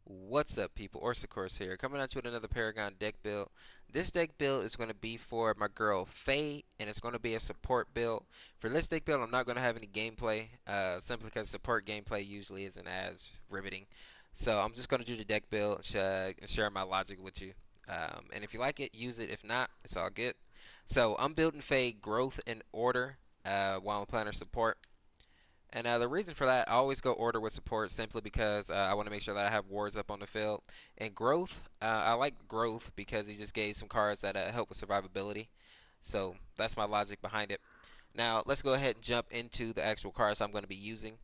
What's up, people? Orseofkorse here, coming at you with another Paragon deck build. This deck build is going to be for my girl Fey, and it's going to be a support build. For this deck build, I'm not going to have any gameplay, simply because support gameplay usually isn't as riveting. So I'm just going to do the deck build and share my logic with you. And if you like it, use it. If not, it's all good. So I'm building Fey growth and order while I'm playing her support. And the reason for that, I always go order with support simply because I want to make sure that I have wards up on the field. And growth, I like growth because he just gave some cards that help with survivability. So that's my logic behind it. Now let's go ahead and jump into the actual cards I'm going to be using.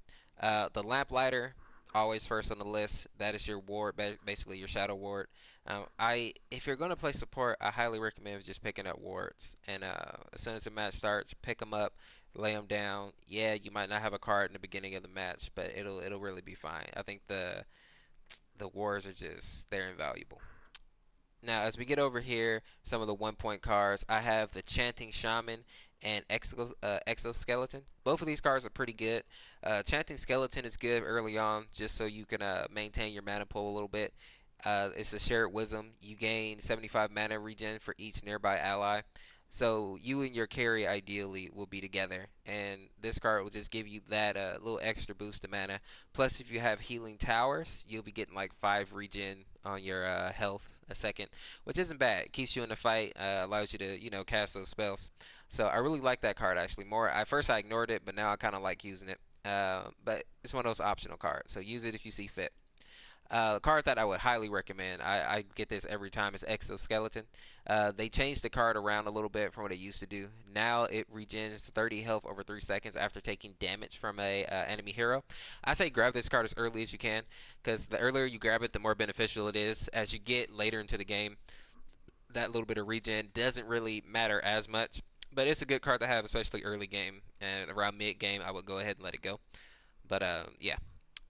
The Lamplighter, always first on the list. That is your ward, basically your shadow ward. If you're going to play support, I highly recommend just picking up wards. And as soon as the match starts, pick them up, lay them down. Yeah, you might not have a card in the beginning of the match, but it'll really be fine. I think the wards are just they're invaluable. Now, as we get over here, some of the 1 point cards, I have the Chanting Shaman and Exoskeleton. Both of these cards are pretty good. Chanting Skeleton is good early on, just so you can maintain your mana pool a little bit. It's a shared wisdom. You gain 75 mana regen for each nearby ally. So you and your carry ideally will be together, and this card will just give you that little extra boost of mana. Plus, if you have healing towers, you'll be getting like 5 regen on your health a second, which isn't bad. It keeps you in the fight, allows you to cast those spells. So I really like that card actually. More at first I ignored it, but now I kind of like using it. But it's one of those optional cards, so use it if you see fit. The card that I would highly recommend, I get this every time, is Exoskeleton. They changed the card around a little bit from what it used to do. Now it regens 30 health over 3 seconds after taking damage from a enemy hero. I say grab this card as early as you can, because the earlier you grab it, the more beneficial it is. As you get later into the game, that little bit of regen doesn't really matter as much. But it's a good card to have, especially early game. And around mid game, I would go ahead and let it go. But yeah,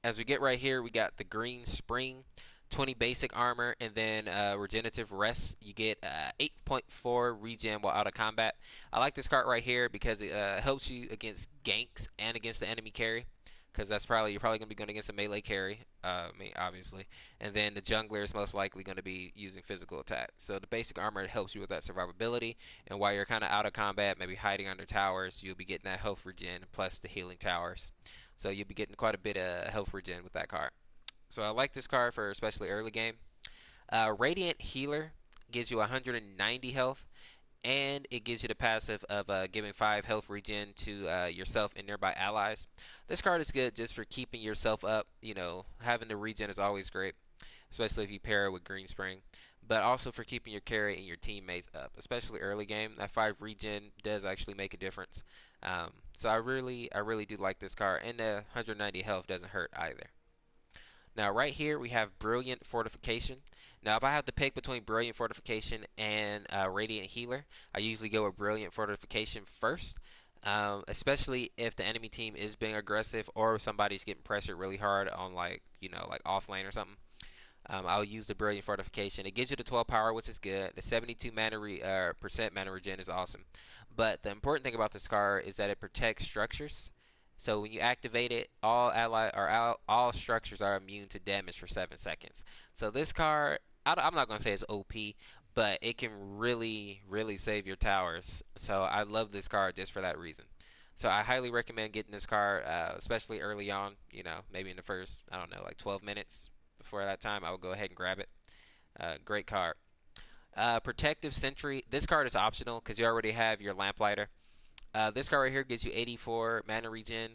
as we get right here, we got the green spring, 20 basic armor, and then regenerative rest. You get 8.4 regen while out of combat. I like this card right here because it helps you against ganks and against the enemy carry. Because you're probably gonna be going against a melee carry, I mean obviously, and then the jungler is most likely going to be using physical attack. So the basic armor helps you with that survivability, and while you're kind of out of combat, maybe hiding under towers, you'll be getting that health regen plus the healing towers. So you'll be getting quite a bit of health regen with that card. So I like this card for especially early game. Radiant Healer gives you 190 health, and it gives you the passive of giving 5 health regen to yourself and nearby allies. This card is good just for keeping yourself up. Having the regen is always great, especially if you pair it with Green Spring. But also for keeping your carry and your teammates up, especially early game. That 5 regen does actually make a difference. So I really do like this card, and the 190 health doesn't hurt either. Now right here we have Brilliant Fortification. Now if I have to pick between Brilliant Fortification and Radiant Healer, I usually go with Brilliant Fortification first. Especially if the enemy team is being aggressive or somebody's getting pressured really hard on like off lane or something. I'll use the Brilliant Fortification. It gives you the 12 power, which is good. The 72 percent mana regen is awesome. But the important thing about this card is that it protects structures. So when you activate it, all structures are immune to damage for 7 seconds. So this card, I'm not going to say it's OP, but it can really, really save your towers. So I love this card just for that reason. So I highly recommend getting this card, especially early on. Maybe in the first, I don't know, like 12 minutes before that time, I would go ahead and grab it. Great card. Protective Sentry. This card is optional because you already have your Lamplighter. This card right here gives you 84 mana regen,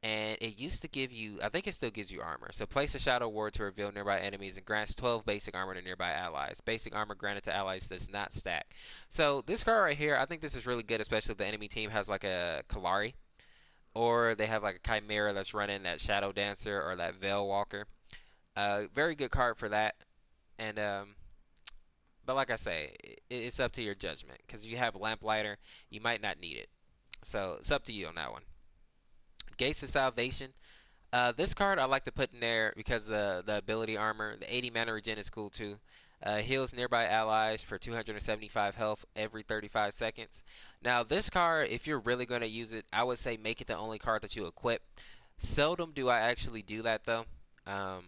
and it used to give you, I think it still gives you armor. So place a Shadow Ward to reveal nearby enemies and grants 12 basic armor to nearby allies. Basic armor granted to allies does not stack. So this card right here, I think this is really good, especially if the enemy team has like a Kalari, or they have like a Chimera that's running that Shadow Dancer or that Veil Walker. Very good card for that. And but like I say, it's up to your judgment because if you have Lamplighter, you might not need it. So it's up to you on that one. Gates of Salvation. This card I like to put in there because the ability armor, the 80 mana regen is cool too. Heals nearby allies for 275 health every 35 seconds. Now this card, if you're really going to use it, I would say make it the only card that you equip. Seldom do I actually do that though. Um,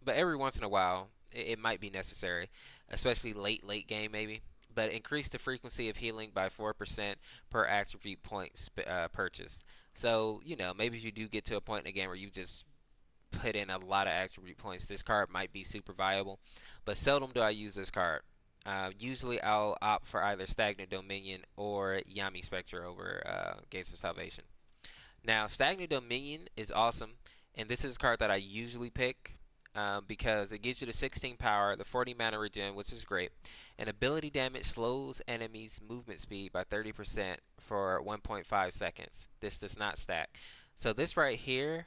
but every once in a while it might be necessary, especially late game maybe. But increase the frequency of healing by 4% per attribute point purchase. So you know, maybe if you do get to a point in the game where you just put in a lot of attribute points, this card might be super viable. But seldom do I use this card. Usually I'll opt for either Stagnant Dominion or Yami Spectre over Gates of Salvation. Now, Stagnant Dominion is awesome, and this is a card that I usually pick because it gives you the 16 power, the 40 mana regen, which is great, and ability damage slows enemies' movement speed by 30% for 1.5 seconds. This does not stack. So this right here,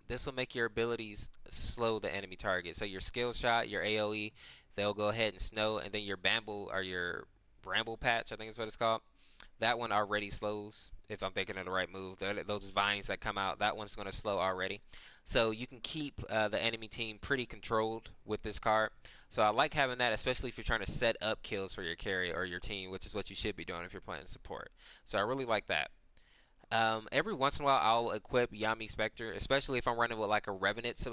this will make your abilities slow the enemy target. So your skill shot, your AoE, they'll go ahead and snow, and then your bamble or your bramble patch, I think is what it's called. That one already slows, if I'm thinking of the right move. Those vines that come out, that one's going to slow already. So you can keep the enemy team pretty controlled with this card. So I like having that, especially if you're trying to set up kills for your carry or your team, which is what you should be doing if you're playing support. So I really like that. Every once in a while, I'll equip Yami Spectre, especially if I'm running with like a Revenant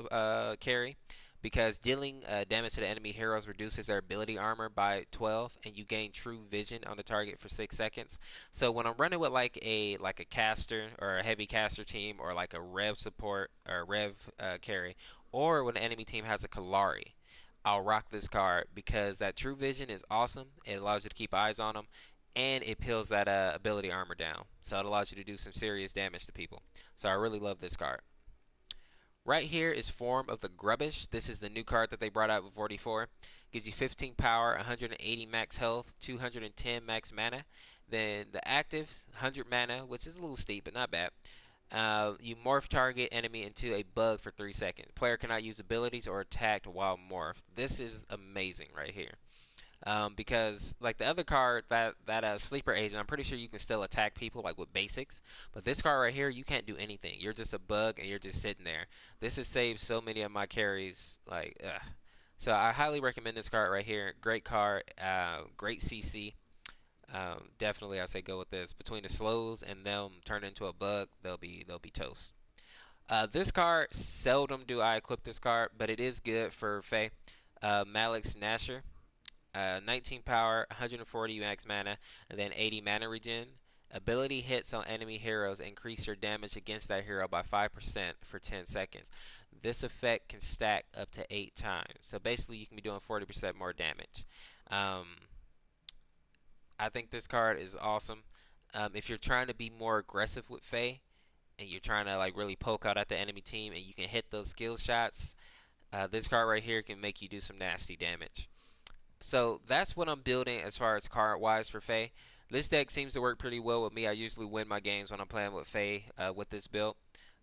carry, because dealing damage to the enemy heroes reduces their ability armor by 12, and you gain true vision on the target for 6 seconds. So when I'm running with like a caster or a heavy caster team, or like a Rev support or Rev carry, or when the enemy team has a Kalari, I'll rock this card because that true vision is awesome. It allows you to keep eyes on them, and it peels that ability armor down. So it allows you to do some serious damage to people. So I really love this card. Right here is Form of the Grubbish. This is the new card that they brought out with 44. Gives you 15 power, 180 max health, 210 max mana. Then the active, 100 mana, which is a little steep, but not bad. You morph target enemy into a bug for 3 seconds. Player cannot use abilities or attack while morphed. This is amazing right here. Because like the other card, that sleeper agent, I'm pretty sure you can still attack people like with basics, but this card right here, you can't do anything. You're just a bug and you're just sitting there. This has saved so many of my carries. Like, so I highly recommend this card right here. Great card, great CC. Definitely, I say go with this. Between the slows and them turn into a bug, they'll be toast. This card, seldom do I equip this card, but it is good for Fey. Malik's Nasher. 19 power, 140 max mana, and then 80 mana regen. Ability hits on enemy heroes increase your damage against that hero by 5% for 10 seconds. This effect can stack up to 8 times. So basically, you can be doing 40% more damage. Um, I think this card is awesome. If you're trying to be more aggressive with Fey and you're trying to like really poke out at the enemy team and you can hit those skill shots, this card right here can make you do some nasty damage. So that's what I'm building as far as card wise for Fey. This deck seems to work pretty well with me. I usually win my games when I'm playing with Fey with this build.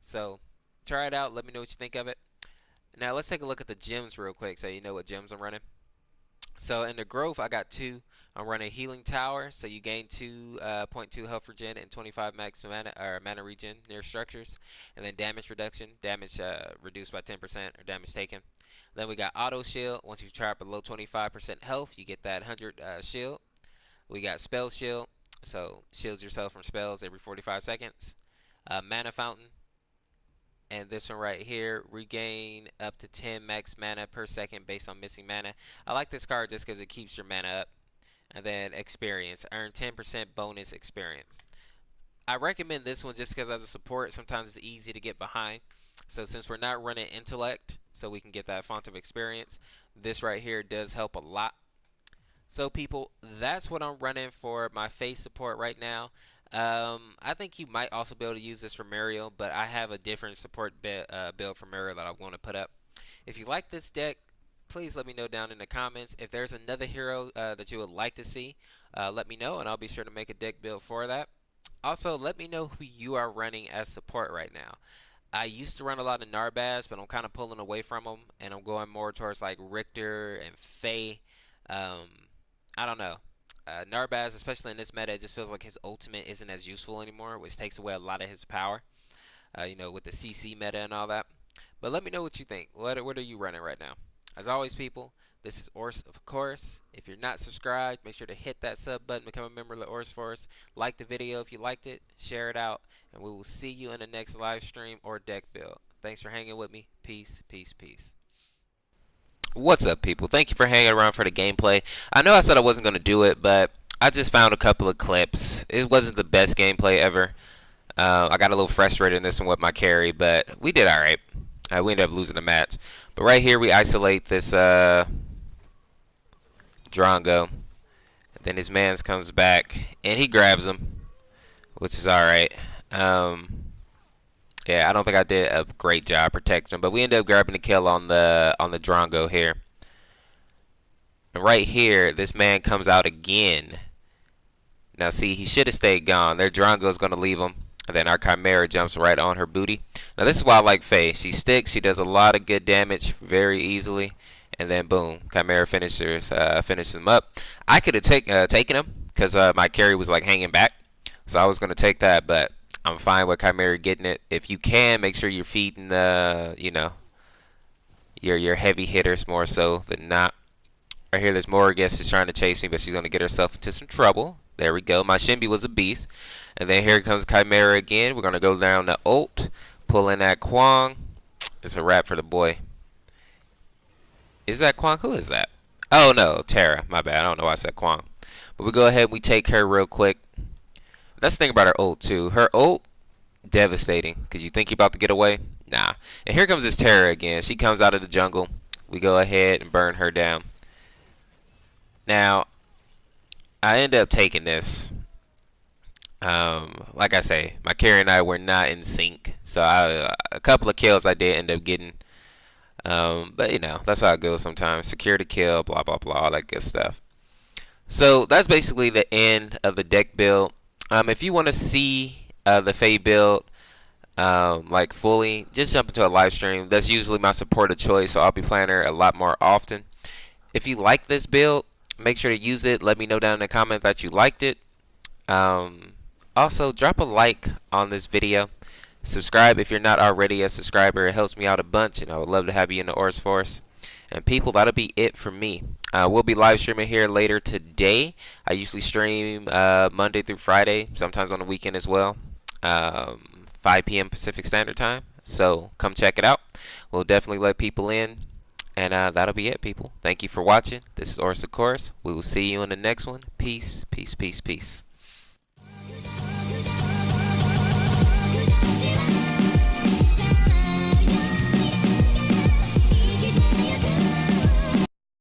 So try it out. Let me know what you think of it. Now let's take a look at the gems real quick so you know what gems I'm running. So in the growth, I got 2. I'm running Healing Tower, so you gain 2.2 health regen and 25 max mana or mana regen near structures, and then damage reduction, damage reduced by 10% or damage taken. Then we got Auto Shield. Once you try below 25% health, you get that 100 shield. We got Spell Shield, so shields yourself from spells every 45 seconds. Mana Fountain, and this one right here, regain up to 10 max mana per second based on missing mana. I like this card just because it keeps your mana up. And then experience, earn 10% bonus experience. I recommend this one just because as a support, sometimes it's easy to get behind. So since we're not running intellect, so we can get that font of experience, this right here does help a lot. So people, that's what I'm running for my face support right now. I think you might also be able to use this for Muriel, but I have a different support build for Muriel that I want to put up. If you like this deck, please let me know down in the comments. If there's another hero that you would like to see, let me know, and I'll be sure to make a deck build for that. Also, let me know who you are running as support right now. I used to run a lot of Narbaz, but I'm kind of pulling away from them, and I'm going more towards like Richter and Fey. Um, I don't know. Narbaz, especially in this meta, it just feels like his ultimate isn't as useful anymore, which takes away a lot of his power. With the CC meta and all that. But let me know what you think. What are you running right now? As always, people, this is Orseofkorse. If you're not subscribed, make sure to hit that sub button, become a member of the Orseofkorse. Like the video if you liked it, share it out, and we will see you in the next live stream or deck build. Thanks for hanging with me. Peace, peace, peace. What's up, people? Thank you for hanging around for the gameplay. I know I said I wasn't going to do it, but I just found a couple of clips. It wasn't the best gameplay ever. I got a little frustrated in this one with my carry, but we did alright. We ended up losing the match. But right here, we isolate this Drongo. Then his mans comes back, and he grabs him, which is alright. Yeah, I don't think I did a great job protecting him, but we ended up grabbing the kill on the Drongo here. And right here, this man comes out again. Now see, he should have stayed gone. Their Drongo's going to leave him. And then our Chimera jumps right on her booty. Now this is why I like Fey. She sticks. She does a lot of good damage very easily. And then boom, Chimera finishes him up. I could have taken him because my carry was like hanging back. So I was going to take that, but I'm fine with Chimera getting it. If you can, make sure you're feeding your heavy hitters more so than not. Right here, this Morgus is trying to chase me, but she's going to get herself into some trouble. There we go. My Shinbi was a beast. And then here comes Chimera again. We're going to go down to ult. Pull in that Kwang. It's a wrap for the boy. Is that Kwang? Who is that? Oh, no. Terra. My bad. I don't know why I said Kwang. But we go ahead and we take her real quick. That's the thing about her ult, too. Her ult, devastating. Because you think you're about to get away. Nah. And here comes this Terra again. She comes out of the jungle. We go ahead and burn her down. Now, I ended up taking this. Like I say, my carry and I were not in sync. So a couple of kills I did end up getting. But, you know, that's how it goes sometimes. Secure the kill, blah, blah, blah, all that good stuff. So that's basically the end of the deck build. If you want to see the Fey build like fully, just jump into a live stream. That's usually my supported choice, so I'll be playing her a lot more often. If you like this build, make sure to use it. Let me know down in the comment that you liked it. Also, drop a like on this video. Subscribe if you're not already a subscriber. It helps me out a bunch, and I would love to have you in the Orseofkorse. And people, that'll be it for me. We'll be live streaming here later today. I usually stream Monday through Friday, sometimes on the weekend as well. 5 p.m. Pacific Standard Time. So come check it out. We'll definitely let people in. And that'll be it, people. Thank you for watching. This is Orseofkorse. We will see you in the next one. Peace, peace, peace, peace.